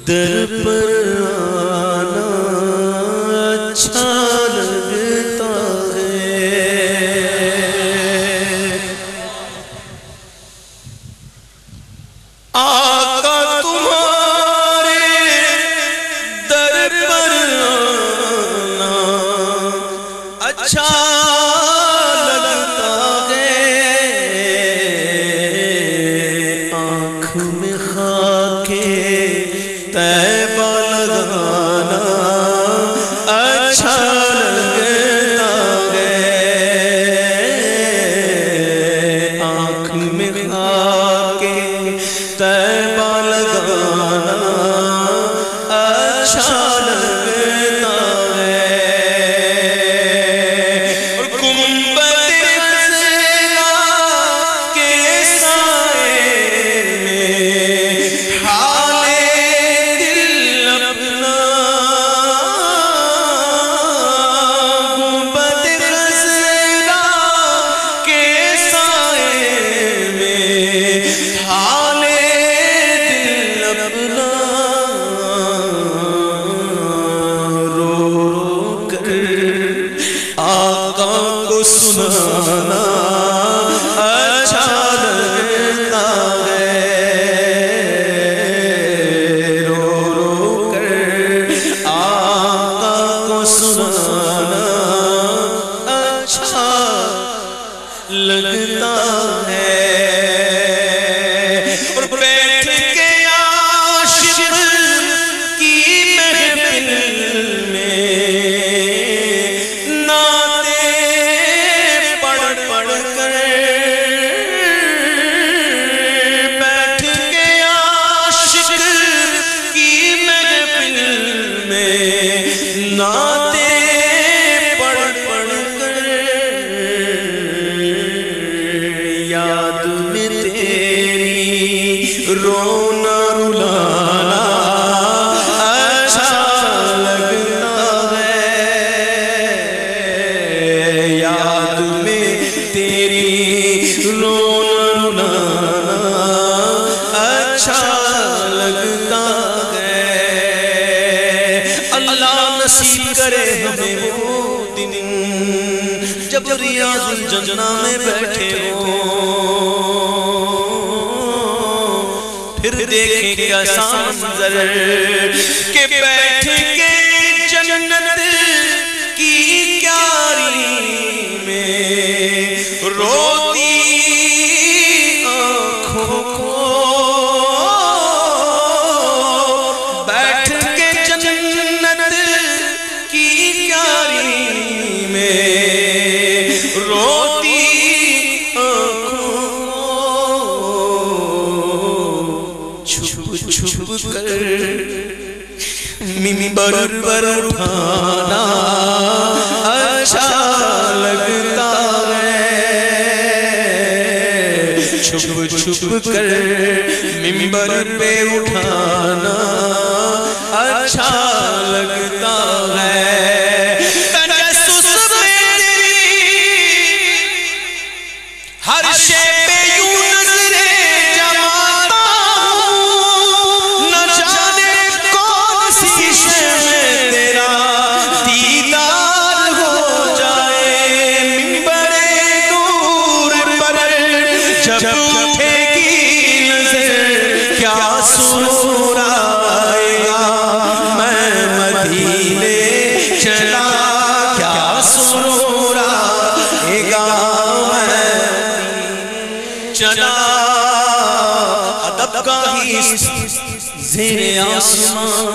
در پر آنا اچھا لگتا ہے، آقا تمہارے در پر آنا اچھا لگتا ہے، آنکھ میں خاک طیبہ لگانا اچھا لگتا ہے، آنکھ میں خاک طیبہ لگانا اچھا لگتا ہے، اور گنبد خضرا کے سائے میں حال دل اپنا، گنبد خضرا کے سائے میں حال دل اپنا رو رو کر آقا کو سنانا اچھا لگتا ہے، رو رو کر آقا کو سنانا اچھا لگتا ہے، اور بیٹھ کے عاشق کی محفل میں نعتیں پڑھ پڑھ کر، بیٹھ کے عاشق کی محفل میں نعتیں پڑھ پڑھ کر، یاد میں تیری رونا رلانا اچھا لگتا ہے، یاد میں تیری رونا رلانا اچھا لگتا ہے، اللہ نصیب کرے ہمیں وہ دن جب ریاض الجنہ میں بیٹھے ہوں، پھر دیکھیں کیسا منظر کہ بیٹھ کے جنت کی کیاری میں روتی آنکھوں کو، بیٹھ کے جنت کی کیاری میں روتی آنکھوں کو، چھپ چھپ کر منبر پر اٹھانا اچھا لگتا ہے، چھپ چھپ کر منبر پہ اٹھانا اچھا لگتا ہے، تجسس میں تیری ہر شے پہ یوں نظریں جماتا ہوں، نہ جانے کون سی شے میں تیرا دیدار ہو جائے، منبر نور پر جب اٹھے گی نظر کیا سرور آئے گا، میں مدینے چلا کیا سرور آئے گا، میں چلا ادب کا ہی زیر آسمان،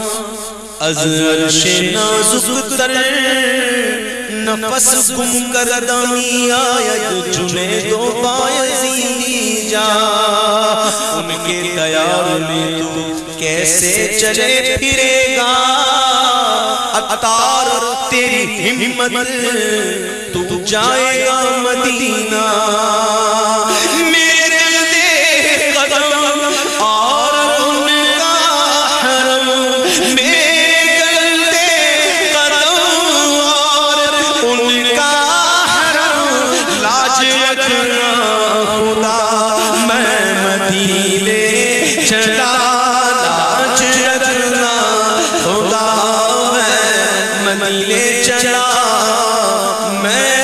از عرش نازک تر نفس گم کر دمی آید جنید و بایزیدی جا، ان کے دیار میں تو کیسے چلے پھرے گا، عطار تیری ہمت تو جائے گا مدینہ، میرے دے قدم اور ان کا حرم، میرے دے قدم اور ان کا حرم، لاج رکھنا خدا میں مدینے چلا، لاج رکھنا چلا میں